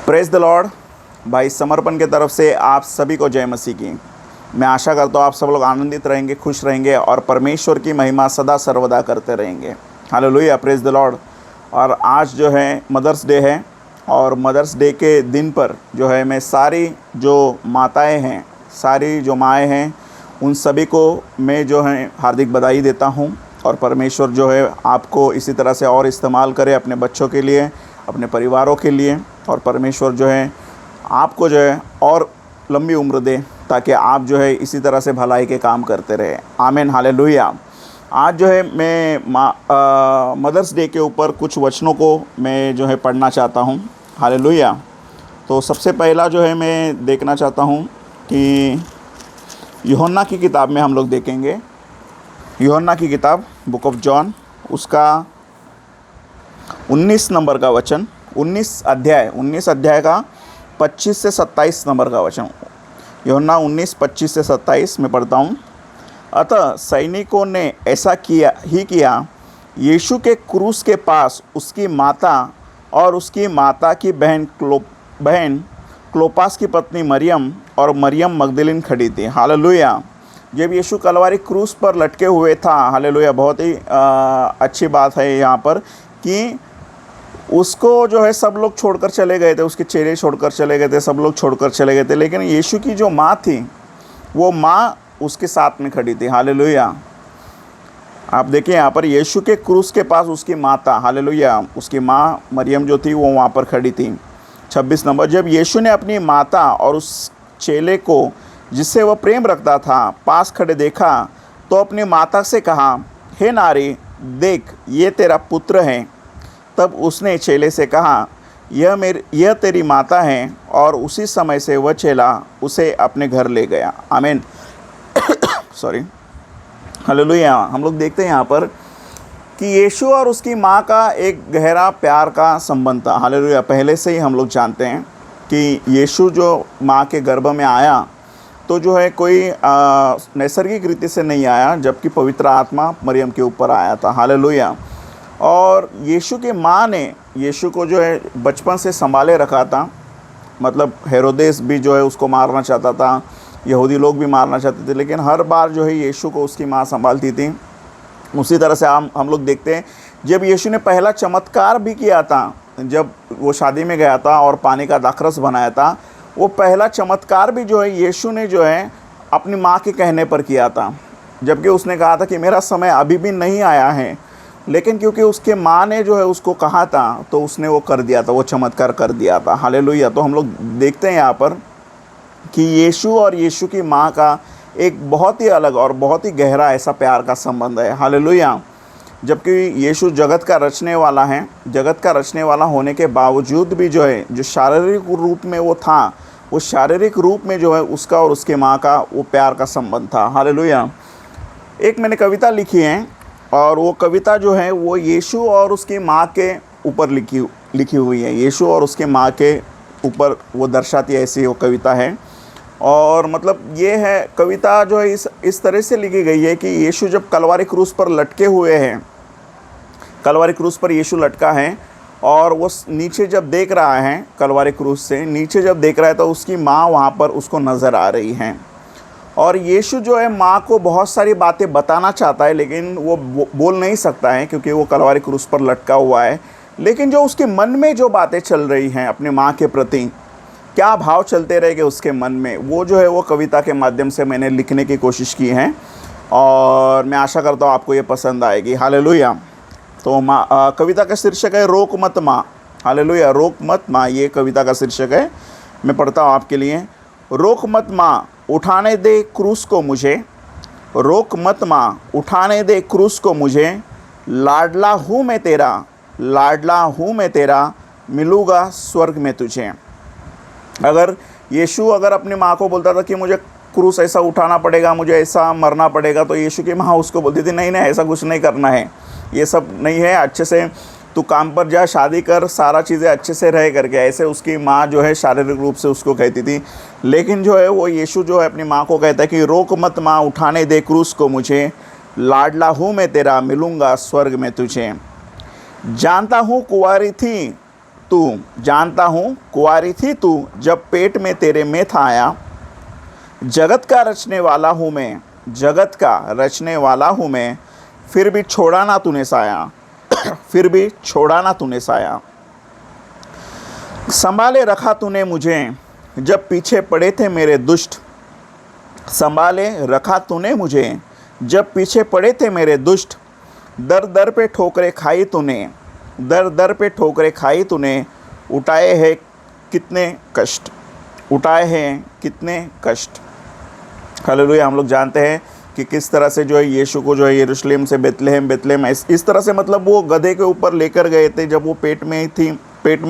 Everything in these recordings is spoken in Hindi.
Praise the Lord. भाई समर्पण के तरफ से आप सभी को जय मसीह की। मैं आशा करता हूँ आप सब लोग आनंदित रहेंगे, खुश रहेंगे और परमेश्वर की महिमा सदा सर्वदा करते रहेंगे। Hallelujah, praise the Lord. और आज जो है मदर्स डे है और मदर्स डे के दिन पर जो है मैं सारी जो माताएं हैं, सारी जो माएँ हैं, उन सभी को मैं जो है हार्दिक बधाई देता हूँ। और परमेश्वर जो है आपको इसी तरह से और इस्तेमाल करे अपने बच्चों के लिए, अपने परिवारों के लिए। और परमेश्वर जो है आपको जो है और लंबी उम्र दे ताकि आप जो है इसी तरह से भलाई के काम करते रहे। आमीन, हालेलुया। आज जो है मैं मदर्स डे के ऊपर कुछ वचनों को मैं जो है पढ़ना चाहता हूँ। हालेलुया। तो सबसे पहला जो है मैं देखना चाहता हूँ कि यूहन्ना की किताब में हम लोग देखेंगे। यूहन्ना की किताब बुक ऑफ जॉन, उसका 19 नंबर का वचन, 19 अध्याय का 25 से 27 नंबर का वचन। यूहन्ना 19:25 से 27 में पढ़ता हूँ। अतः सैनिकों ने ऐसा किया। यीशु के क्रूस के पास उसकी माता और उसकी माता की बहन क्लोपास की पत्नी मरियम और मरियम मगदलीन खड़ी थी। हालेलुया। जब यीशु कलवारी क्रूस पर लटके हुए था, हालेलुया, बहुत ही अच्छी बात है यहाँ पर कि उसको जो है सब लोग छोड़कर चले गए थे, उसके चेले छोड़कर चले गए थे, सब लोग छोड़कर चले गए थे, लेकिन यीशु की जो माँ थी वो माँ उसके साथ में खड़ी थी। हालेलुया। आप देखिए यहाँ पर यीशु के क्रूस के पास उसकी माता, हालेलुया, उसकी माँ मरियम जो थी वो वहाँ पर खड़ी थी। 26 नंबर। जब यीशु ने अपनी माता और उस चेले को जिससे वह प्रेम रखता था पास खड़े देखा तो अपनी माता से कहा, हे नारी, देख ये तेरा पुत्र है। तब उसने चेले से कहा, यह तेरी माता है। और उसी समय से वह चेला उसे अपने घर ले गया। आमीन। Sorry, hallelujah. हम लोग देखते हैं यहाँ पर कि यीशु और उसकी माँ का एक गहरा प्यार का संबंध था। हालेलुया। पहले से ही हम लोग जानते हैं कि यीशु जो माँ के गर्भ में आया तो जो है कोई नैसर्गिक रीति से नहीं आया, जबकि पवित्र आत्मा मरियम के ऊपर आया था। हालेलुया। और यीशु की माँ ने यीशु को जो है बचपन से संभाले रखा था। मतलब हेरोदेस भी जो है उसको मारना चाहता था, यहूदी लोग भी मारना चाहते थे, लेकिन हर बार जो है यीशु को उसकी माँ संभालती थी। उसी तरह से हम लोग देखते हैं जब यीशु ने पहला चमत्कार भी किया था, जब वो शादी में गया था और पानी का दाखरस बनाया था, वो पहला चमत्कार भी जो है यीशु ने जो है अपनी माँ के कहने पर किया था, जबकि उसने कहा था कि मेरा समय अभी भी नहीं आया है, लेकिन क्योंकि उसके माँ ने जो है उसको कहा था तो उसने वो कर दिया था, वो चमत्कार कर दिया था। हालेलुया। तो हम लोग देखते हैं यहाँ पर कि यीशु और यीशु की माँ का एक बहुत ही अलग और बहुत ही गहरा ऐसा प्यार का संबंध है। हालेलुया। जबकि यीशु जगत का रचने वाला है, जगत का रचने वाला होने के बावजूद भी जो है जो शारीरिक रूप में वो था, वो शारीरिक रूप में जो है उसका और उसके माँ का वो प्यार का संबंध था। हालेलुया। एक मैंने कविता लिखी है और वो कविता जो है वो यीशु और उसकी माँ के ऊपर लिखी हुई है। यीशु और उसके माँ के ऊपर वो दर्शाती है, ऐसी वो कविता है। और मतलब ये है कविता जो है इस तरह से लिखी गई है कि यीशु जब कलवारी क्रूस पर लटके हुए हैं, कलवारी क्रूस पर यीशु लटका है और वो नीचे जब देख रहा है, कलवारी क्रूस से नीचे जब देख रहा है तो उसकी माँ वहाँ पर उसको नज़र आ रही हैं। और यीशु जो है माँ को बहुत सारी बातें बताना चाहता है, लेकिन वो बोल नहीं सकता है क्योंकि वो कलवारी क्रूस पर लटका हुआ है। लेकिन जो उसके मन में जो बातें चल रही हैं अपनी माँ के प्रति, क्या भाव चलते रहेंगे उसके मन में, वो जो है वो कविता के माध्यम से मैंने लिखने की कोशिश की है और मैं आशा करता हूँ आपको ये पसंद आएगी। हालेलुया। तो कविता का शीर्षक है रोक मत माँ। हालेलुया। रोक मत माँ, ये कविता का शीर्षक है। मैं पढ़ता हूँ आपके लिए। रोक मत माँ, उठाने दे क्रूस को मुझे। रोक मत माँ, उठाने दे क्रूस को मुझे। लाडला हूँ मैं तेरा, लाडला हूँ मैं तेरा, मिलूँगा स्वर्ग में तुझे। अगर यीशु अपनी माँ को बोलता था कि मुझे क्रूस ऐसा उठाना पड़ेगा, मुझे ऐसा मरना पड़ेगा, तो यीशु की माँ उसको बोलती थी, नहीं ऐसा कुछ नहीं करना है, ये सब नहीं है, अच्छे से तू काम पर जा, शादी कर, सारा चीज़ें अच्छे से रह करके, ऐसे उसकी माँ जो है शारीरिक रूप से उसको कहती थी। लेकिन जो है वो यीशु जो है अपनी माँ को कहता है कि रोक मत माँ, उठाने दे क्रूस को मुझे। लाडला हूँ मैं तेरा, मिलूँगा स्वर्ग में तुझे। जानता हूँ कुंवारी थी तू, जानता हूँ कुंवारी थी तू जब पेट में तेरे में था आया। जगत का रचने वाला हूँ मैं, जगत का रचने वाला हूँ मैं, फिर भी छोड़ा ना तूने साया, फिर भी छोड़ा ना तूने साया। संभाले रखा तूने मुझे जब पीछे पड़े थे मेरे दुष्ट, संभाले रखा तूने मुझे जब पीछे पड़े थे मेरे दुष्ट। दर दर पे ठोकरें खाई तूने, दर दर पे ठोकरें खाई तूने, उठाए हैं कितने कष्ट, उठाए हैं कितने कष्ट। हालेलुया। हम लोग जानते हैं कि किस तरह से जो है यीशु को जो है यरूशलेम से बेतलेहम इस तरह से मतलब वो गधे के ऊपर लेकर गए थे जब वो पेट में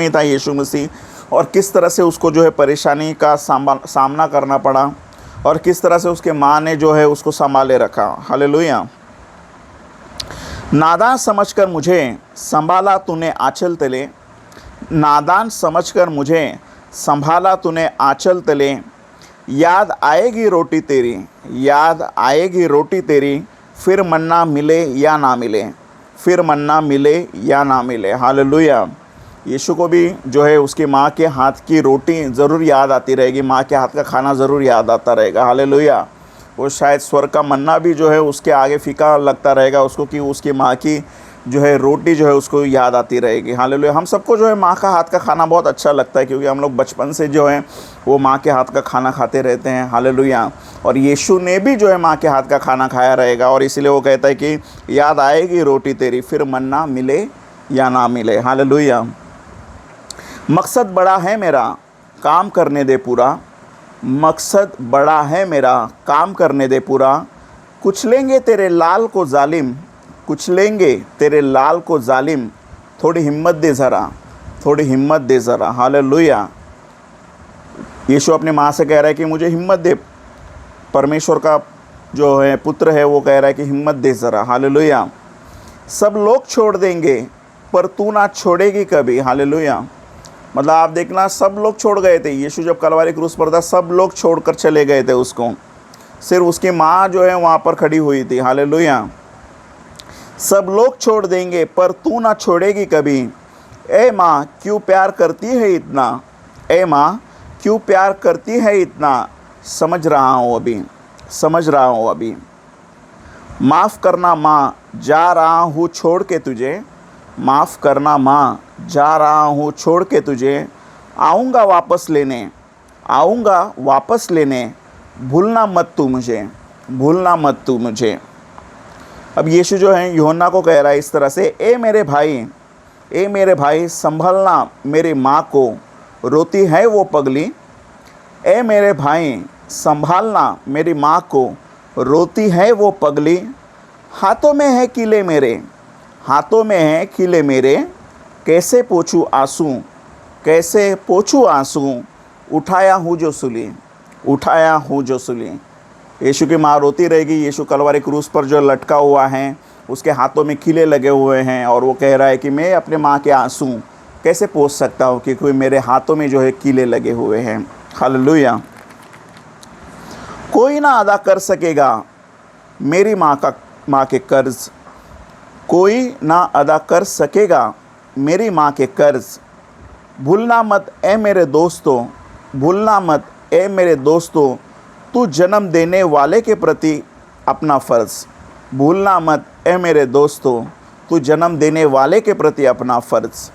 ही था यीशु मसीह, और किस तरह से उसको जो है परेशानी का सामना करना पड़ा, और किस तरह से उसके माँ ने जो है उसको संभाले रखा। हालेलुया। नादान समझकर मुझे संभाला तूने आंचल तले, नादान समझकर मुझे संभाला तूने आंचल तले। याद आएगी रोटी तेरी, याद आएगी रोटी तेरी, फिर मन्ना मिले या ना मिले, फिर मन्ना मिले या ना मिले। हालेलुया। यीशु को भी जो है उसकी माँ के हाथ की रोटी ज़रूर याद आती रहेगी, माँ के हाथ का खाना ज़रूर याद आता रहेगा। हालेलुया। वो शायद स्वर्ग का मन्ना भी जो है उसके आगे फीका लगता रहेगा उसको, कि उसकी माँ की जो है रोटी जो है उसको याद आती रहेगी। हालेलुया। हम सबको जो है माँ का हाथ का खाना बहुत अच्छा लगता है, क्योंकि हम लोग बचपन से जो है वो माँ के हाथ का खाना खाते रहते हैं। हालेलुया। और यीशु ने भी जो है माँ के हाथ का खाना खाया रहेगा, और इसीलिए वो कहता है कि याद आएगी रोटी तेरी, फिर मन्ना मिले या ना मिले। हालेलुया। मकसद बड़ा है मेरा, काम करने दे पूरा, मकसद बड़ा है मेरा, काम करने दे पूरा। कुछ लेंगे तेरे लाल को जालिम, कुछ लेंगे तेरे लाल को जालिम, थोड़ी हिम्मत दे ज़रा, थोड़ी हिम्मत दे ज़रा। हालेलुया। यीशु अपने माँ से कह रहा है कि मुझे हिम्मत दे। परमेश्वर का जो है पुत्र है वो कह रहा है कि हिम्मत दे ज़रा। हालेलुया। सब लोग छोड़ देंगे पर तू ना छोड़ेगी कभी। हालेलुया। मतलब आप देखना, सब लोग छोड़ गए थे। यीशु जब कलवारी क्रूस पर था सब लोग छोड़कर चले गए थे उसको, सिर्फ उसकी माँ जो है वहाँ पर खड़ी हुई थी। हालेलुया। सब लोग छोड़ देंगे पर तू ना छोड़ेगी कभी। ए माँ क्यों प्यार करती है इतना, ए माँ क्यों प्यार करती है इतना, समझ रहा हूँ अभी, समझ रहा हूँ अभी। माफ़ करना माँ, जा रहा हूँ छोड़ के तुझे, माफ़ करना माँ, जा रहा हूँ छोड़ के तुझे। आऊँगा वापस लेने, आऊँगा वापस लेने, भूलना मत तू मुझे, भूलना मत तू मुझे। अब यीशु जो है यूहन्ना को कह रहा है इस तरह से, ए मेरे भाई संभलना मेरी माँ को, रोती है वो पगली। ए मेरे भाई संभालना मेरी माँ को, रोती है वो पगली। हाथों में है किले मेरे, हाथों में है किले मेरे, कैसे पोंछूं आंसू, कैसे पोंछूं आंसू। उठाया हूँ जो सूली, उठाया हूँ जो सूली। यीशु की माँ रोती रहेगी। यीशु कलवारी क्रूस पर जो लटका हुआ है उसके हाथों में कीले लगे हुए हैं, और वो कह रहा है कि मैं अपने माँ के आंसू कैसे पोंछ सकता हूँ, क्योंकि मेरे हाथों में जो है कीले लगे हुए हैं। हालेलुया। कोई ना अदा कर सकेगा मेरी माँ के कर्ज, कोई ना अदा कर सकेगा मेरी माँ के कर्ज। भूलना मत ए मेरे दोस्तों, भूलना मत ए मेरे दोस्तों, तू जन्म देने वाले के प्रति अपना फ़र्ज़। भूलना मत ए मेरे दोस्तों, तू जन्म देने वाले के प्रति अपना फ़र्ज़।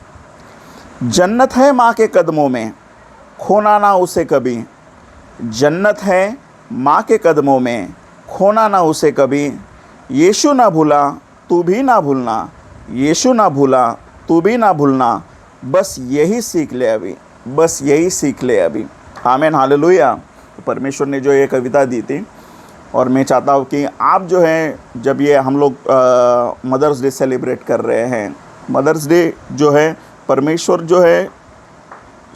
जन्नत है माँ के कदमों में, खोना ना उसे कभी। जन्नत है माँ के कदमों में, खोना ना उसे कभी। यीशु ना भूला तू भी ना भूलना, यीशु ना भूला तू भी ना भूलना। बस यही सीख ले अभी, बस यही सीख ले अभी। आमीन। हालेलुया। परमेश्वर ने जो ये कविता दी थी, और मैं चाहता हूँ कि आप जो है जब ये हम लोग मदर्स डे सेलिब्रेट कर रहे हैं, मदर्स डे जो है परमेश्वर जो है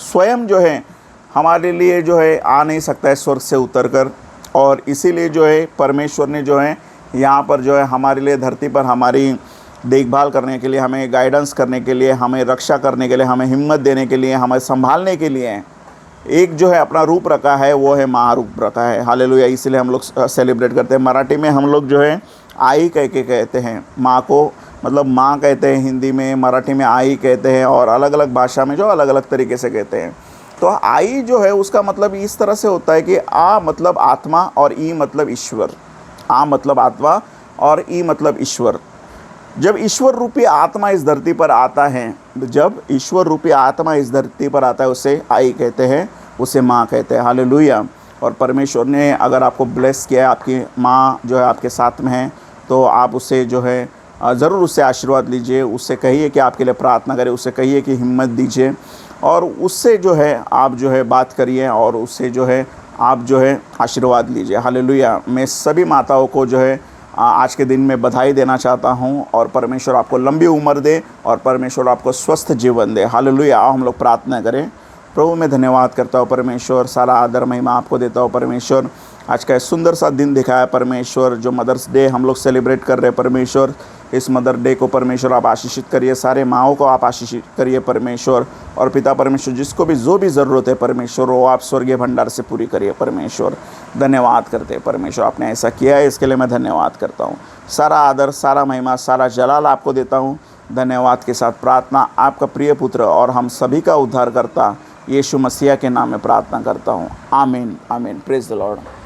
स्वयं जो है हमारे लिए जो है आ नहीं सकता है स्वर्ग से उतर कर, और इसीलिए जो है परमेश्वर ने जो है यहाँ पर जो है हमारे लिए धरती पर हमारी देखभाल करने के लिए, हमें गाइडेंस करने के लिए, हमें रक्षा करने के लिए, हमें हिम्मत देने के लिए, हमें संभालने के लिए एक जो है अपना रूप रखा है, वो है माँ रूप रखा है। हालेलुया। इसीलिए हम लोग सेलिब्रेट करते हैं। मराठी में हम लोग जो है आई कह के कहते हैं माँ को, मतलब माँ कहते हैं हिंदी में, मराठी में आई कहते हैं, और अलग अलग भाषा में जो अलग अलग तरीके से कहते हैं। तो आई जो है उसका मतलब इस तरह से होता है कि आ मतलब आत्मा और ई मतलब ईश्वर। आ मतलब आत्मा और ई मतलब ईश्वर। जब ईश्वर रूपी आत्मा इस धरती पर आता है, जब ईश्वर रूपी आत्मा इस धरती पर आता है, उसे आई कहते हैं, उसे माँ कहते हैं। हालेलुया। और परमेश्वर ने अगर आपको ब्लेस किया है, आपकी माँ जो है आपके साथ में है, तो आप उससे जो है ज़रूर उससे आशीर्वाद लीजिए। उससे कहिए कि आपके लिए प्रार्थना करें, उससे कहिए कि हिम्मत दीजिए, और उससे जो है आप जो है बात करिए, और उससे जो है आप जो है आशीर्वाद लीजिए। हालेलुया। मैं सभी माताओं को जो है आज के दिन में बधाई देना चाहता हूं, और परमेश्वर आपको लंबी उम्र दे और परमेश्वर आपको स्वस्थ जीवन दे। हालेलुया। आओ हम लोग प्रार्थना करें। प्रभु मैं धन्यवाद करता हूँ परमेश्वर, सारा आदर महिमा आपको देता हूँ परमेश्वर। आज का सुंदर सा दिन दिखाया परमेश्वर, जो मदर्स डे हम लोग सेलिब्रेट कर रहे हैं परमेश्वर। इस मदर डे को परमेश्वर आप आशीषित करिए, सारे माँओं को आप आशीषित करिए परमेश्वर। और पिता परमेश्वर जिसको भी जो भी ज़रूरत है परमेश्वर, वो आप स्वर्गीय भंडार से पूरी करिए परमेश्वर। धन्यवाद करते हैं परमेश्वर, आपने ऐसा किया है, इसके लिए मैं धन्यवाद करता हूँ। सारा आदर, सारा महिमा, सारा जलाल आपको देता हूँ। धन्यवाद के साथ प्रार्थना आपका प्रिय पुत्र और हम सभी का उद्धारकर्ता यीशु मसीह के नाम में प्रार्थना करता हूँ। आमीन, आमीन। Praise the Lord.